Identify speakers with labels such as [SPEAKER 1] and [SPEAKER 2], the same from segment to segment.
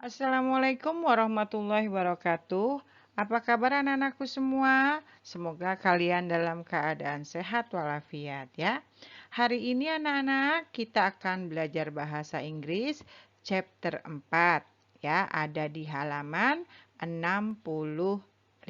[SPEAKER 1] Assalamualaikum warahmatullahi wabarakatuh. Apa kabar anak-anakku semua? Semoga kalian dalam keadaan sehat walafiat ya. Hari ini anak-anak kita akan belajar bahasa Inggris chapter 4 ya, ada di halaman 65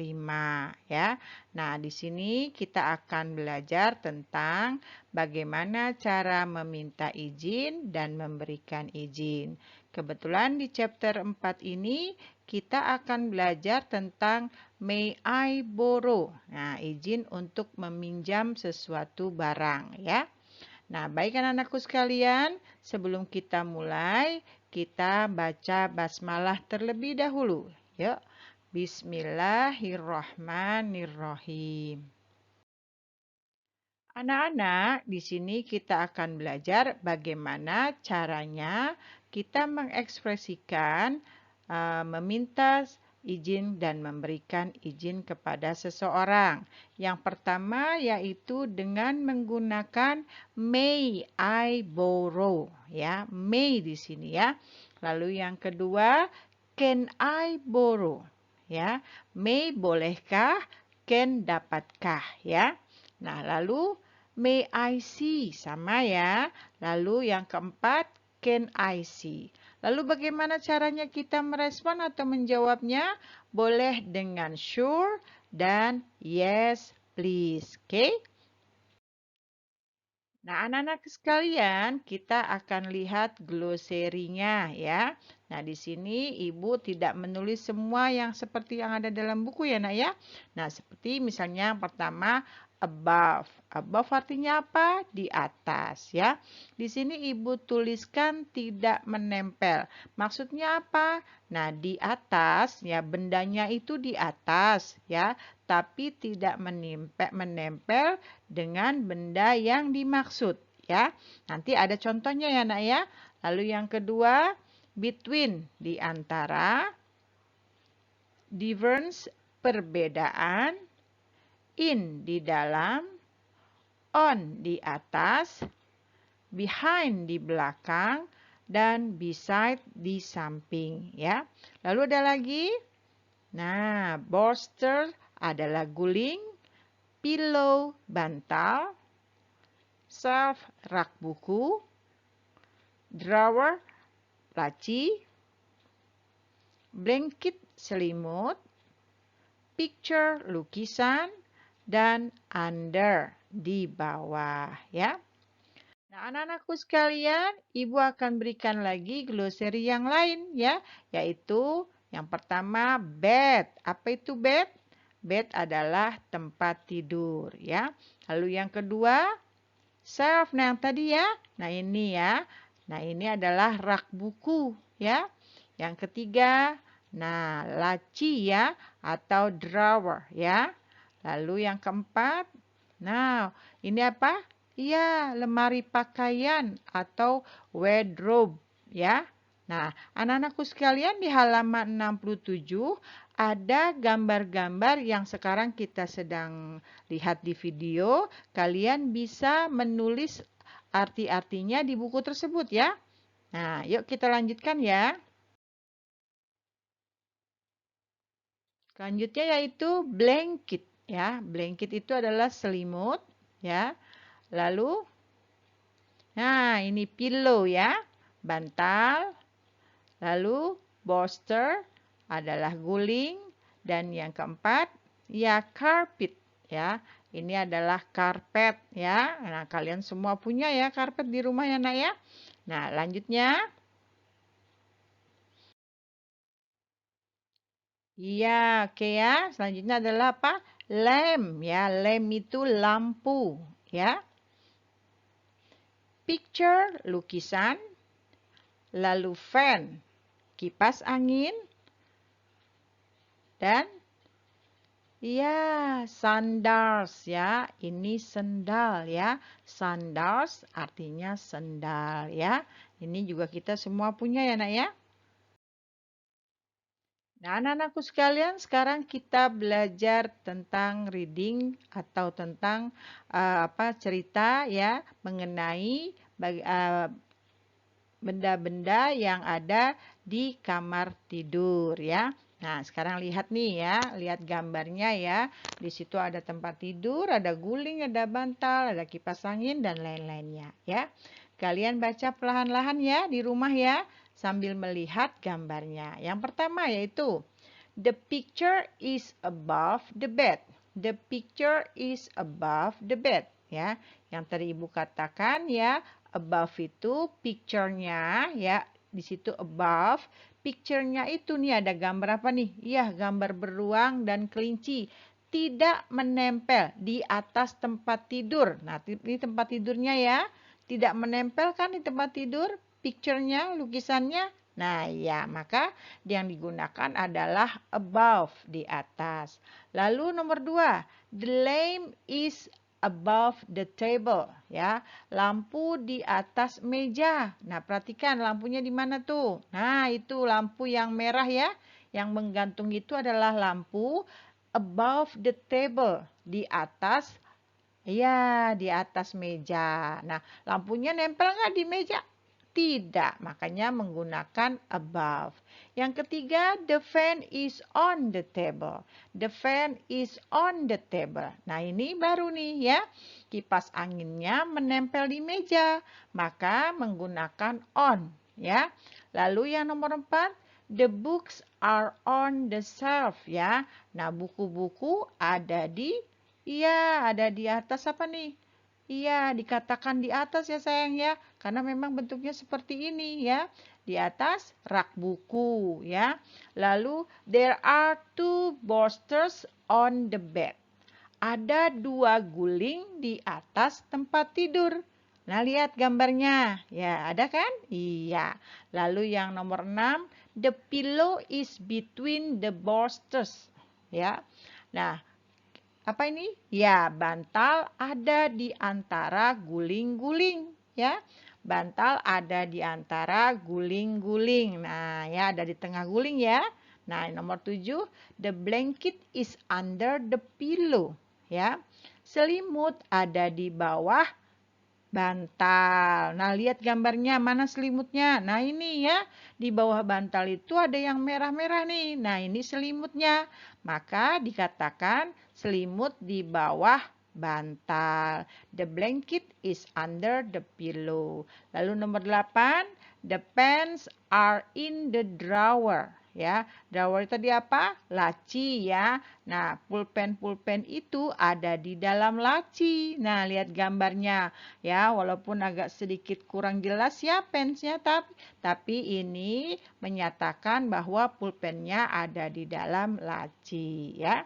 [SPEAKER 1] ya. Nah, di sini kita akan belajar tentang bagaimana cara meminta izin dan memberikan izin. Kebetulan di chapter 4 ini kita akan belajar tentang may I borrow. Nah, izin untuk meminjam sesuatu barang ya. Nah, baik anak-anakku sekalian, sebelum kita mulai, kita baca basmalah terlebih dahulu. Yuk. Bismillahirrahmanirrahim. Anak-anak, di sini kita akan belajar bagaimana caranya kita mengekspresikan meminta izin dan memberikan izin kepada seseorang. Yang pertama yaitu dengan menggunakan may I borrow ya, may di sini ya. Lalu yang kedua can I borrow ya. May bolehkah, can dapatkah ya. Nah, lalu may I see sama ya. Lalu yang keempat can I see. Lalu bagaimana caranya kita merespon atau menjawabnya? Boleh dengan sure dan yes please. Oke? Nah, anak-anak sekalian, kita akan lihat gloserinya ya. Nah, di sini Ibu tidak menulis semua yang seperti yang ada dalam buku ya, Nak ya. Nah, seperti misalnya yang pertama above. Above artinya apa? Di atas ya. Di sini Ibu tuliskan tidak menempel. Maksudnya apa? Nah, di atas ya, bendanya itu di atas ya, tapi tidak menempel dengan benda yang dimaksud ya. Nanti ada contohnya ya Nak ya. Lalu yang kedua, between di antara, difference perbedaan, in di dalam, on di atas, behind di belakang, dan beside di samping ya. Lalu ada lagi. Nah, bolster adalah guling, pillow bantal, shelf rak buku, drawer laci, blanket selimut, picture lukisan, dan under di bawah ya. Nah, anak-anakku sekalian, Ibu akan berikan lagi gloseri yang lain ya, yaitu yang pertama bed. Apa itu bed? Bed adalah tempat tidur ya. Lalu yang kedua shelf. Nah, yang tadi ya. Nah, ini ya. Nah, ini adalah rak buku ya. Yang ketiga, nah, laci ya atau drawer ya. Lalu yang keempat, nah, ini apa? Iya, lemari pakaian atau wardrobe ya. Nah, anak-anakku sekalian di halaman 67 ada gambar-gambar yang sekarang kita sedang lihat di video. Kalian bisa menulis arti-artinya di buku tersebut ya. Nah, yuk kita lanjutkan ya. Selanjutnya yaitu blanket ya. Blanket itu adalah selimut ya. Lalu nah, ini pillow ya. Bantal. Lalu bolster adalah guling dan yang keempat ya carpet ya. Ini adalah karpet ya. Nah, kalian semua punya ya karpet di rumah ya, Nak ya. Nah, lanjutnya. Iya, oke ya. Selanjutnya adalah apa? Lamp ya. Lamp itu lampu ya. Picture lukisan. Lalu fan kipas angin. Dan iya, sandals ya. Ini sendal ya. Sandals artinya sendal ya. Ini juga kita semua punya ya, Nak ya. Nah, anak-anakku sekalian, sekarang kita belajar tentang reading atau tentang cerita ya mengenai benda-benda yang ada di kamar tidur ya. Nah, sekarang lihat nih ya, lihat gambarnya ya. Di situ ada tempat tidur, ada guling, ada bantal, ada kipas angin dan lain-lainnya ya. Kalian baca perlahan-lahan ya di rumah ya, sambil melihat gambarnya. Yang pertama yaitu the picture is above the bed. The picture is above the bed ya. Yang tadi Ibu katakan ya, above itu picture-nya ya, di situ above. Picture-nya itu nih ada gambar apa nih? Iya, gambar beruang dan kelinci. Tidak menempel di atas tempat tidur. Nah, ini tempat tidurnya ya. Tidak menempel kan di tempat tidur? Picture-nya, lukisannya. Nah, ya, maka yang digunakan adalah above, di atas. Lalu nomor 2, the lamp is above the table ya. Lampu di atas meja. Nah, perhatikan lampunya di mana tuh? Nah, itu lampu yang merah ya. Yang menggantung itu adalah lampu above the table, di atas ya, di atas meja. Nah, lampunya nempel nggak di meja? Tidak, makanya menggunakan above. Yang ketiga, the fan is on the table. The fan is on the table. Nah, ini baru nih ya. Kipas anginnya menempel di meja, maka menggunakan on ya. Lalu yang nomor 4, the books are on the shelf ya. Nah, buku-buku ada di atas apa nih? Iya, dikatakan di atas ya sayang ya. Karena memang bentuknya seperti ini ya. Di atas rak buku ya. Lalu there are 2 bolsters on the bed. Ada 2 guling di atas tempat tidur. Nah, lihat gambarnya. Ya, ada kan? Iya. Lalu yang nomor 6, the pillow is between the bolsters. Ya. Nah, apa ini? Ya, bantal ada di antara guling-guling ya. Bantal ada di antara guling-guling. Nah, ya ada di tengah guling ya. Nah, nomor 7, the blanket is under the pillow ya. Selimut ada di bawah bantal. Nah, lihat gambarnya, mana selimutnya? Nah, ini ya, di bawah bantal itu ada yang merah-merah nih. Nah, ini selimutnya. Maka dikatakan selimut di bawah bantal. The blanket is under the pillow. Lalu nomor 8, the pens are in the drawer. Ya, drawer tadi apa? Laci ya. Nah, pulpen-pulpen itu ada di dalam laci. Nah, lihat gambarnya ya, walaupun agak sedikit kurang jelas ya pensnya, tapi ini menyatakan bahwa pulpennya ada di dalam laci ya.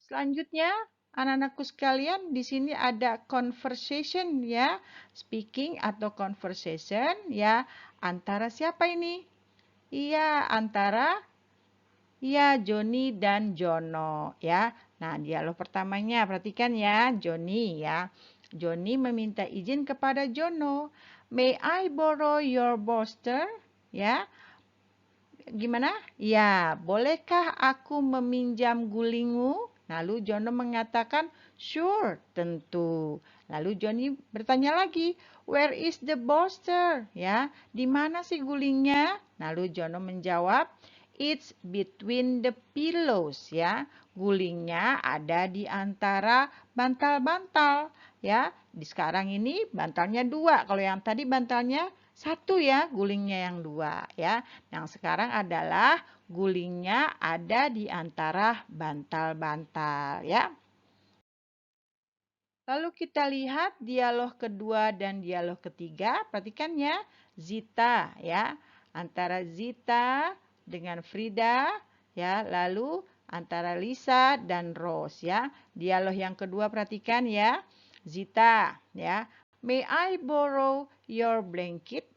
[SPEAKER 1] Selanjutnya, anak-anakku sekalian, di sini ada conversation ya, speaking atau conversation ya, antara siapa ini? Iya, antara Joni dan Jono ya. Nah, dialog pertamanya perhatikan ya, Joni ya. Joni meminta izin kepada Jono. May I borrow your bolster? Ya. Gimana? Ya, bolehkah aku meminjam gulingmu? Lalu Jono mengatakan, sure, tentu. Lalu Johnny bertanya lagi, where is the bolster? Ya, di mana sih gulingnya? Lalu Jono menjawab, it's between the pillows. Ya, gulingnya ada di antara bantal-bantal. Ya, di sekarang ini bantalnya 2. Kalau yang tadi bantalnya 1 ya, gulingnya yang 2 ya. Yang sekarang adalah gulingnya ada di antara bantal-bantal ya. Lalu kita lihat dialog kedua dan dialog ketiga. Perhatikan ya, Zita ya. Antara Zita dengan Frida ya, lalu antara Lisa dan Rose ya. Dialog yang kedua perhatikan ya. Zita ya. May I borrow your blanket?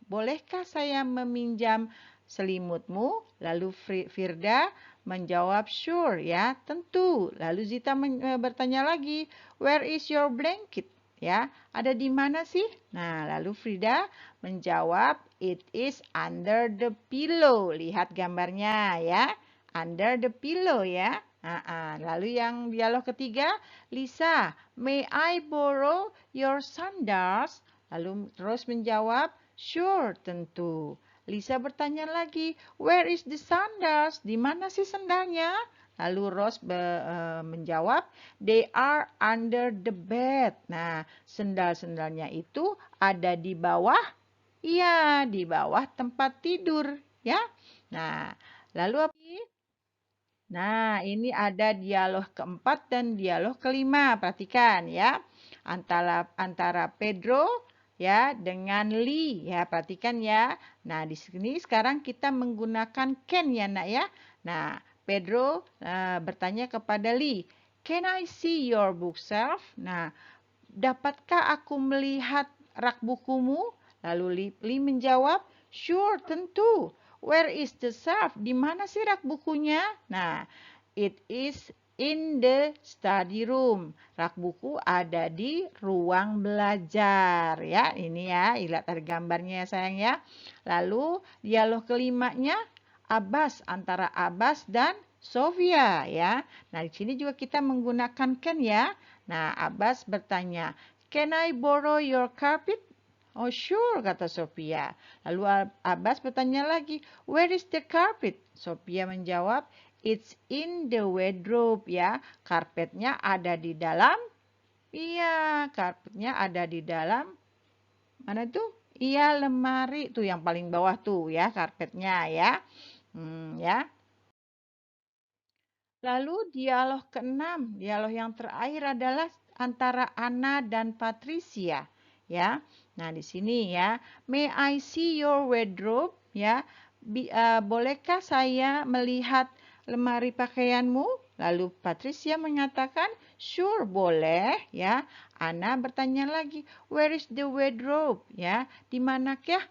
[SPEAKER 1] Bolehkah saya meminjam selimutmu? Lalu Firda menjawab sure ya, tentu. Lalu Zita bertanya lagi, where is your blanket? Ya, ada di mana sih? Nah, lalu Frida menjawab, it is under the pillow. Lihat gambarnya ya, under the pillow ya. Lalu yang dialog ketiga, Lisa, may I borrow your sandals? Lalu Rose menjawab, sure, tentu. Lisa bertanya lagi, where is the sandals? Di mana sih sendalnya? Lalu Rose menjawab, they are under the bed. Nah, sendal-sendalnya itu ada di bawah. Iya, di bawah tempat tidur, ya. Nah, lalu apa? Nah, ini ada dialog keempat dan dialog kelima. Perhatikan ya. Antara Pedro ya dengan Lee ya. Perhatikan ya. Nah, di sini sekarang kita menggunakan can ya, Nak ya. Nah, Pedro bertanya kepada Lee, "Can I see your bookshelf?" Nah, dapatkah aku melihat rak bukumu? Lalu Lee menjawab, sure, tentu. Where is the shelf? Di mana sih rak bukunya? Nah, it is in the study room. Rak buku ada di ruang belajar. Ya, ini ya, lihat ada gambarnya ya sayang ya. Lalu dialog kelimanya, antara Abbas dan Sofia ya. Nah, di sini juga kita menggunakan can ya. Nah, Abbas bertanya, "Can I borrow your carpet?" Oh, sure, kata Sophia. Lalu Abbas bertanya lagi, "Where is the carpet?" Sophia menjawab, "It's in the wardrobe," ya. Karpetnya ada di dalam. Iya, karpetnya ada di dalam. Mana tuh? Iya, lemari tuh yang paling bawah tuh ya, karpetnya ya. Ya. Lalu dialog keenam, dialog yang terakhir adalah antara Anna dan Patricia, ya. Nah, di sini ya, may I see your wardrobe, ya. Bolehkah saya melihat lemari pakaianmu? Lalu Patricia mengatakan, sure, boleh, ya. Anna bertanya lagi, where is the wardrobe, ya? Di manakah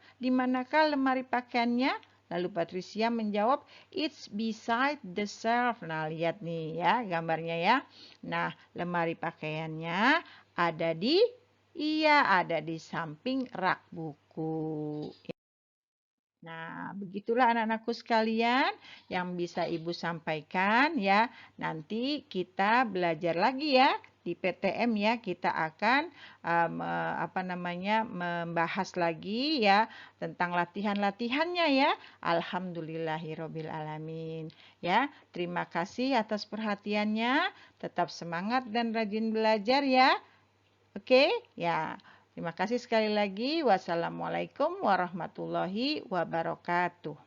[SPEAKER 1] lemari pakaiannya? Lalu Patricia menjawab, it's beside the shelf. Nah, lihat nih ya gambarnya ya. Nah, lemari pakaiannya ada di samping rak buku. Nah, begitulah anak-anakku sekalian yang bisa Ibu sampaikan ya. Nanti kita belajar lagi ya di PTM ya. Kita akan membahas lagi ya tentang latihan-latihannya ya. Alhamdulillahirabbil alamin. Ya, terima kasih atas perhatiannya. Tetap semangat dan rajin belajar ya. Oke, ya. Terima kasih sekali lagi. Wassalamualaikum warahmatullahi wabarakatuh.